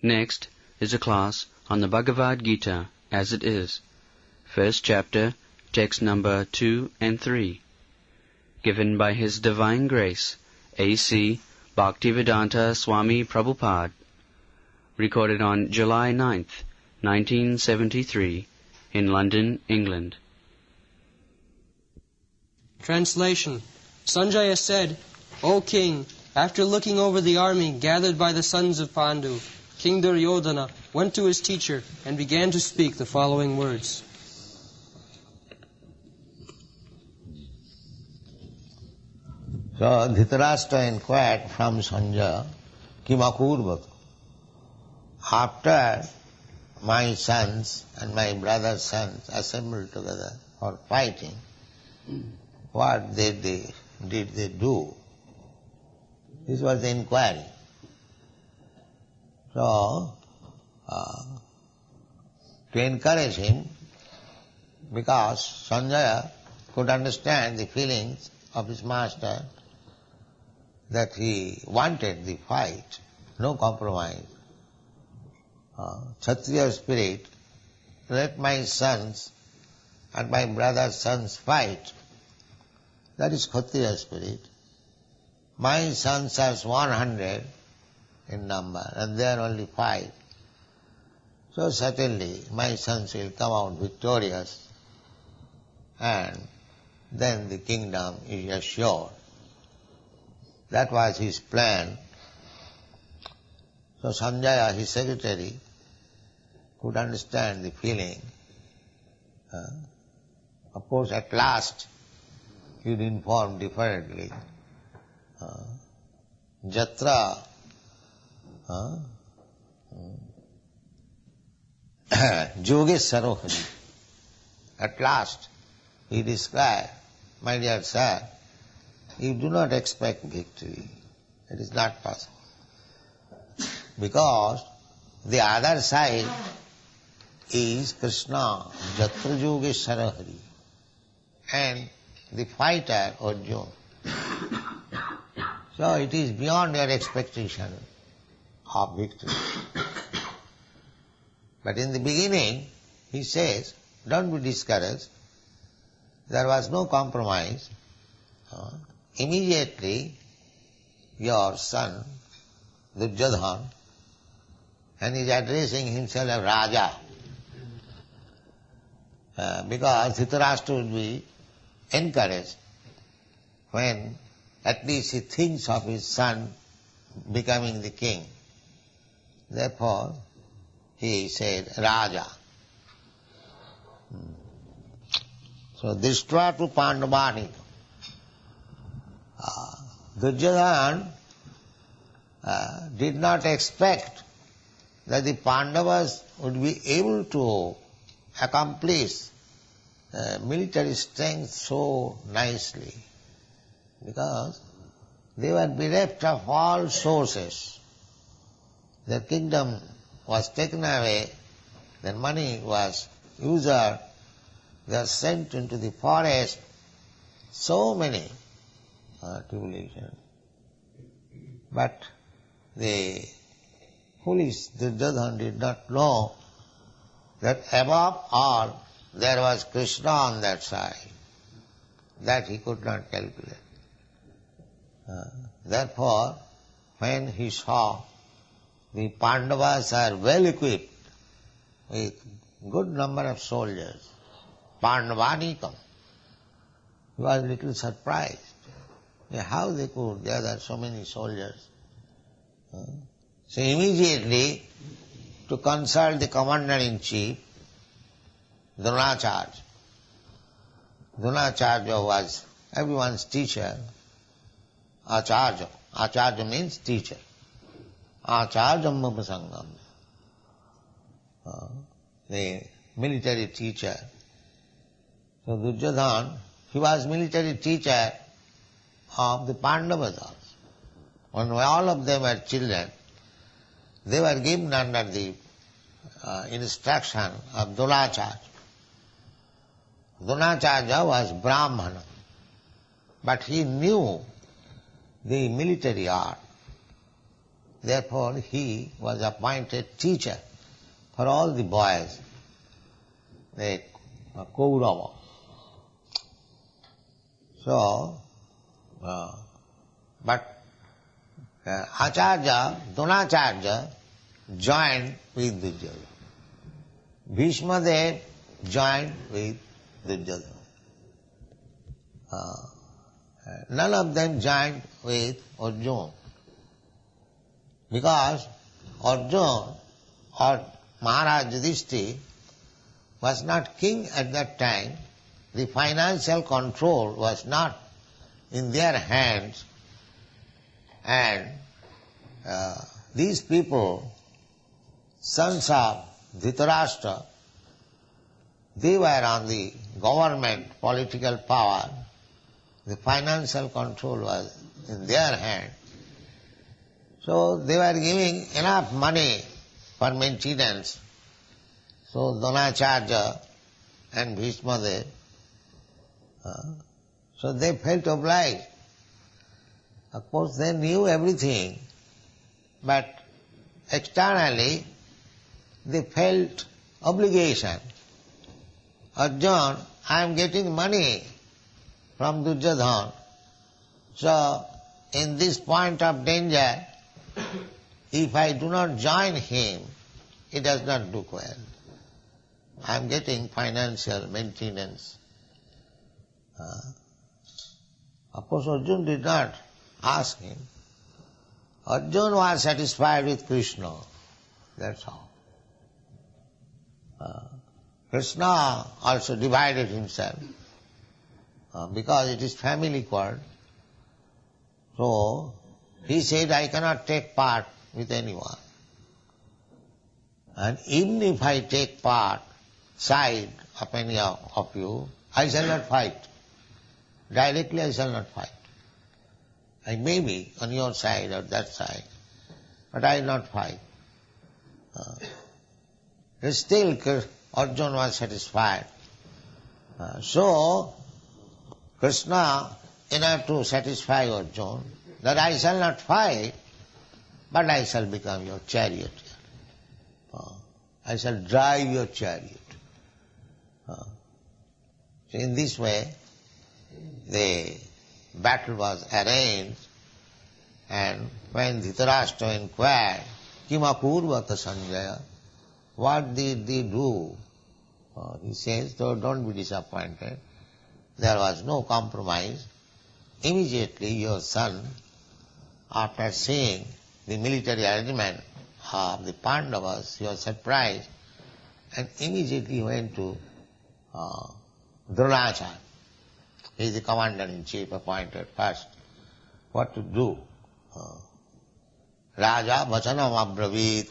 Next is a class on the Bhagavad Gita as it is, first chapter, text number 2 and 3, given by His Divine Grace, A.C. Bhaktivedanta Swami Prabhupada, recorded on July 9th, 1973, in London, England. Translation. Sanjaya said, O king, after looking over the army gathered by the sons of Pandu, King Duryodhana went to his teacher and began to speak the following words. So Dhritarashtra inquired from Sanjaya, Kimakurvata. After my sons and my brother's sons assembled together for fighting, what did they do? This was the inquiry. So, to encourage him, because Sanjaya could understand the feelings of his master, that he wanted the fight, no compromise. Kshatriya spirit, let my sons and my brother's sons fight. That is Kshatriya spirit. My sons are 100 in number and they are only 5. So certainly my sons will come out victorious and then the kingdom is assured. That was his plan. So Sanjaya, his secretary, could understand the feeling. Of course, at last, he would inform differently. Jatra Yogeshwaro Hari. At last, he described, my dear sir, you do not expect victory. It is not possible. Because the other side is Krsna, Jatra Yogeshwara Hari, and the fighter Arjuna. So it is beyond your expectation of victory. But in the beginning, he says, don't be discouraged. There was no compromise. Immediately, your son, Duryodhana, and he is addressing himself as Raja, because Dhritarashtra would be encouraged when at least he thinks of his son becoming the king. Therefore, he said, Raja. So, Drishtra tu Pandavani. Duryodhana did not expect that the Pandavas would be able to accomplish military strength so nicely, because they were bereft of all sources. Their kingdom was taken away, their money was usured, they are sent into the forest, so many tribulations. But the foolish Duryodhana did not know that above all there was Krishna on that side. That he could not calculate. Therefore, when he saw the Pandavas are well equipped with good number of soldiers, Pandavanikam, he was a little surprised. How they could gather so many soldiers? So immediately, to consult the commander-in-chief, Dronacharya. Dronacharya was everyone's teacher. Acharya. Acharya means teacher. Acharyam Mapasangam. The military teacher. So Duryodhana, he was military teacher of the Pandavas also. When all of them were children, they were given under the instruction of Dronacharya. Dronacharya was Brahmana, but he knew the military art. Therefore he was appointed teacher for all the boys, the Kaurava. So, but Acharya, Dronacharya joined with Duryodhana. Bhishmadev joined with Duryodhana. None of them joined with Arjuna, because Arjuna or Maharaj Yudhishthira was not king at that time. The financial control was not in their hands, and these people, sons of Dhritarashtra, they were on the government political power. The financial control was in their hand. So they were giving enough money for maintenance. So Dronacharya and Bhishmadev, so they felt obliged. Of course they knew everything, but externally they felt obligation. Arjuna, I am getting money from Duryodhana, so in this point of danger, if I do not join him, it does not look well. I am getting financial maintenance. Of course Arjuna did not ask him. Arjuna was satisfied with Krishna, that's all. Krsna also divided himself, because it is family quarrel. So he said, I cannot take part with anyone. And even if I take part, side of any of you, I shall not fight. Directly I shall not fight. I may be on your side or that side, but I will not fight. Still Arjuna was satisfied. So Krsna, in order to satisfy Arjuna, that I shall not fight, but I shall become your chariot. I shall drive your chariot. So in this way, the battle was arranged, and when Dhritarashtra inquired, Kim apurvata Sanjaya, what did they do? He says, so don't be disappointed. There was no compromise. Immediately your son, after seeing the military arrangement of the Pandavas, he was surprised and immediately went to Dronacharya. He is the commander-in-chief appointed first. What to do? Raja vachanam abravit.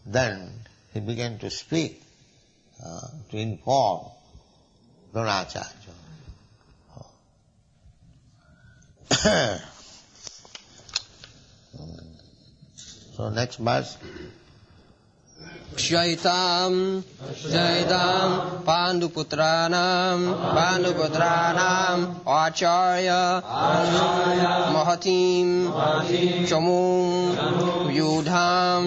Then he began to speak, to inform Dronacharya. So next verse. Shaitam Panduputranam Acharya Mahatim Chamum Yudham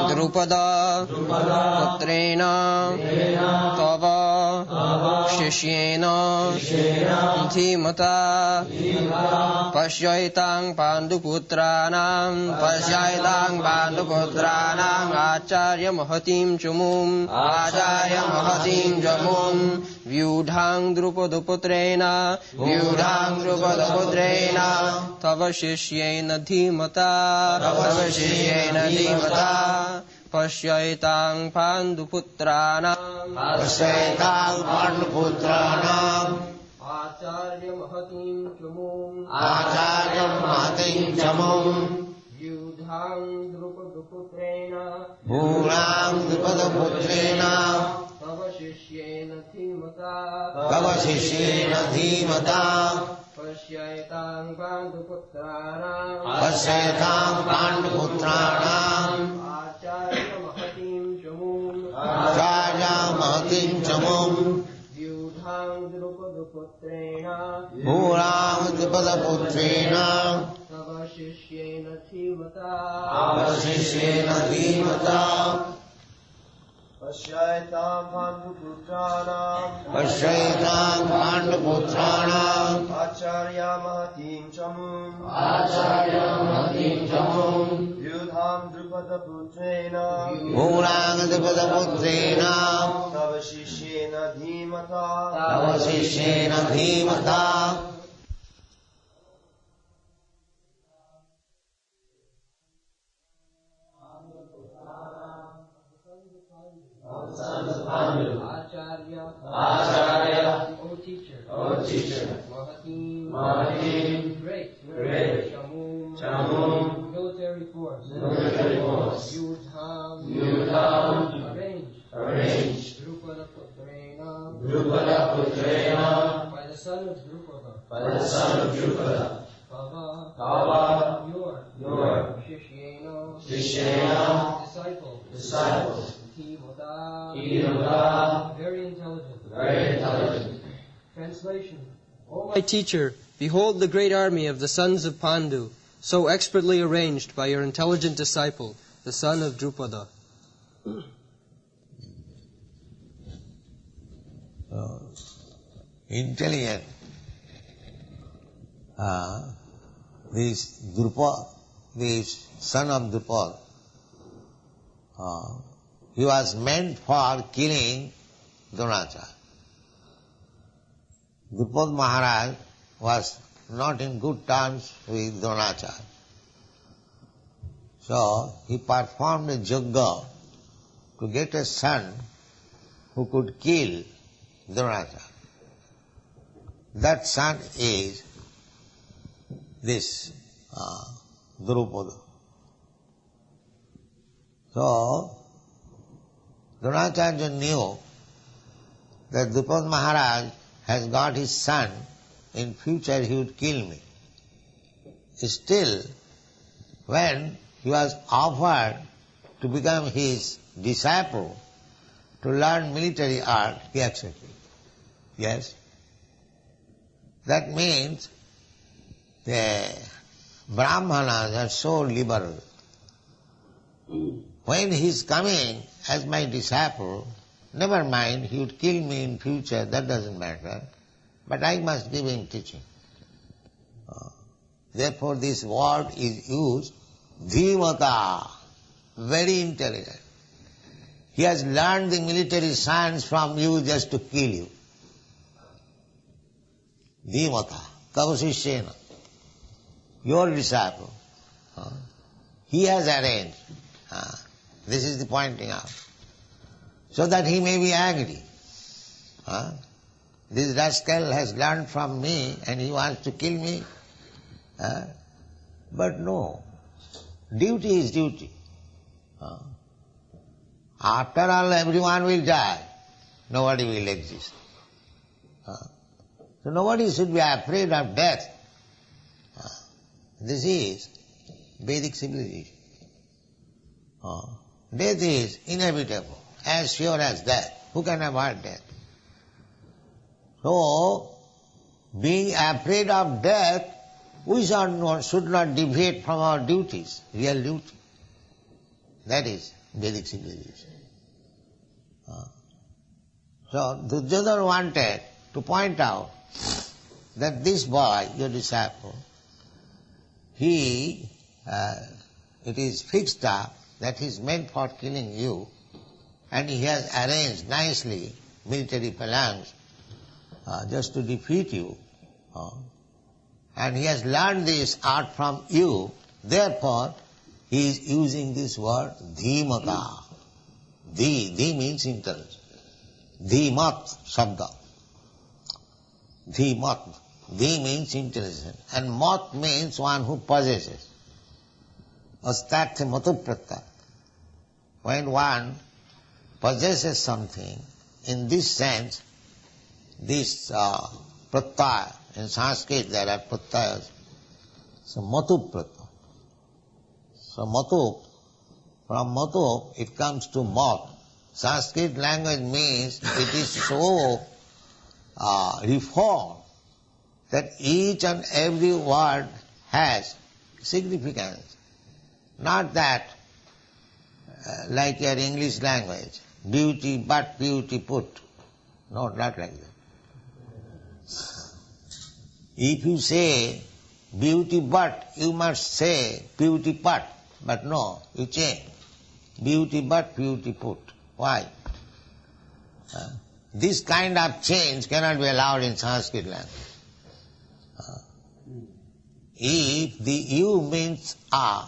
Drupada Putrena Tava Shishyena Dhimata Pasyaitang Panduputranam Acharya Mahatim Chamum Vyudhang Drupaduputrena Tava Shishyena Dhimata Pasyaitang Panduputranam Acharya Mahatim Chamum Yudhang Drupaduputrena Tava Shishyena Dhimata Pasyaitang Panduputranam Acharya Mahatim Chamum Yudhang Drupaduputrena Drupada Putrena Tavashishyena Dhimata Avashishyena Dhimata Pasyaitam Panduputranam Acharya Mahatim Chamum Yudham Drupada Putrena Murang Drupada Putrena Tavashishyena Dhimata Avashishyena Dhimata Acharya, O teacher, Mahatim, great, Chamum, military force, Yudham, arranged, Drupada Putrena, by the son of Drupada, Kava, your, Shishyena, disciple, Dhimata, very intelligent. Translation. O my teacher, behold the great army of the sons of Pandu, so expertly arranged by your intelligent disciple, the son of Drupada. Intelligent. This Drupada, this son of Drupada, he was meant for killing Dronacharya. Drupada Maharaj was not in good terms with Dronacharya. So he performed a yajna to get a son who could kill Dronacharya. That son is this Drupada. So Dronacharya knew that Drupada Maharaj has got his son, in future he would kill me. Still, when he was offered to become his disciple, to learn military art, he accepted. Yes? That means the Brahmanas are so liberal. When he is coming as my disciple, never mind, he would kill me in future, that doesn't matter, but I must give him teaching. Therefore this word is used, dhimata, very intelligent. He has learned the military science from you just to kill you. Dhimata, kavasishyena, your disciple. He has arranged. This is the pointing out. So that he may be angry. This rascal has learned from me and he wants to kill me. But no, duty is duty. After all, everyone will die. Nobody will exist. So nobody should be afraid of death. This is Vedic civilization. Death is inevitable, as sure as death. Who can avoid death? So, being afraid of death, we should not deviate from our duties, real duty. That is Vedic civilization. So, Duryodhana wanted to point out that this boy, your disciple, it is fixed up that he is meant for killing you, and he has arranged nicely military plans just to defeat you. And he has learned this art from you, therefore he is using this word dhimata. Dhi means intelligence. Dhimat shabda. Dhimat. Dhi means intelligence. And mat means one who possesses. Astathe matu pratta. When one possesses something, in this sense, this pratyaya, in Sanskrit there are pratyayas. So matu pratta. So matu, from matu it comes to mat. Sanskrit language means it is so reformed that each and every word has significance. Not that, like your English language, beauty but, beauty put. No, not like that. If you say beauty but, you must say beauty but. But no, you change. Beauty but, beauty put. Why? This kind of change cannot be allowed in Sanskrit language. If the you means a,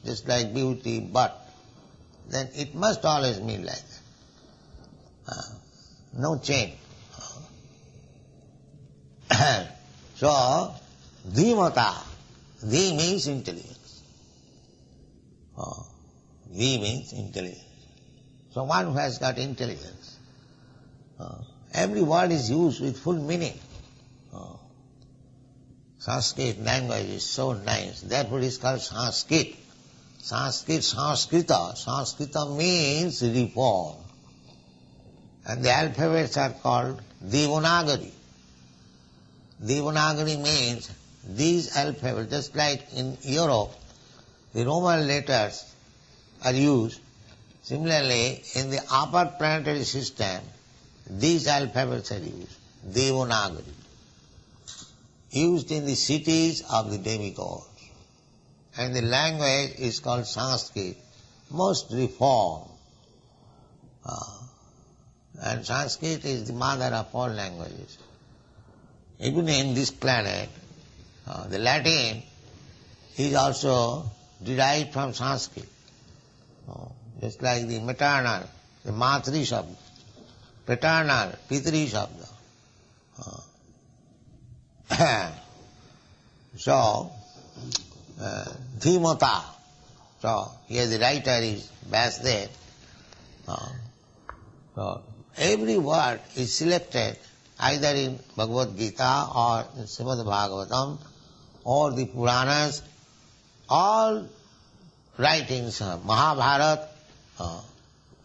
just like beauty but, then it must always mean like that. No change. So, dhimata, dhi means intelligence. Dhi means intelligence. So one who has got intelligence, every word is used with full meaning. Sanskrit language is so nice, therefore it is called Sanskrit. Sanskrita. Sanskrita means reform. And the alphabets are called Devanagari. Devanagari means these alphabets, just like in Europe, the Roman letters are used. Similarly, in the upper planetary system, these alphabets are used. Devanagari. Used in the cities of the demigods. And the language is called Sanskrit, most reformed. And Sanskrit is the mother of all languages. Even in this planet, the Latin is also derived from Sanskrit. Just like the maternal, the matri shabda, paternal, pitri shabda. So, dhimata. So, here the writer is Vyasdev. So, every word is selected either in Bhagavad Gita or in Srimad Bhagavatam or the Puranas, all writings, Mahabharata,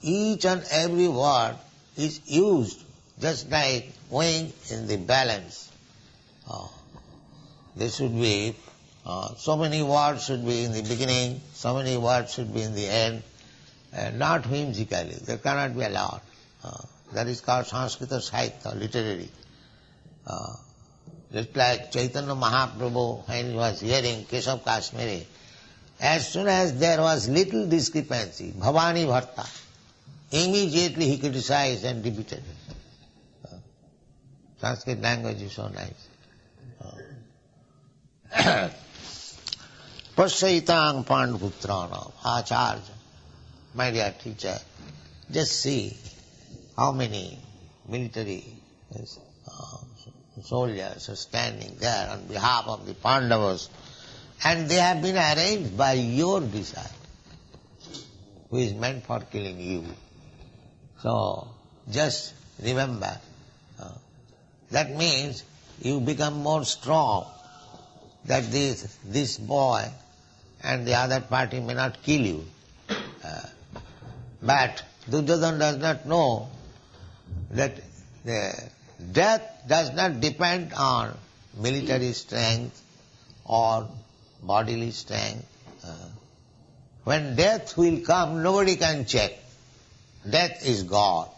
each and every word is used just like weighing in the balance. There should be so many words should be in the beginning, so many words should be in the end, not whimsically. That cannot be allowed. That is called Sanskrita Sahitya, literary. Just like Chaitanya Mahaprabhu, when he was hearing Keshav Kashmiri, as soon as there was little discrepancy, Bhavani Bharta, immediately he criticized and debated it. Sanskrit language is so nice. Pasyaitang Panduputranam, Acharya, my dear teacher, just see how many military soldiers are standing there on behalf of the Pandavas, and they have been arranged by your desire, who is meant for killing you. So, just remember, that means you become more strong, that this boy and the other party may not kill you. But Duryodhana does not know that the death does not depend on military strength or bodily strength. When death will come, nobody can check. Death is God.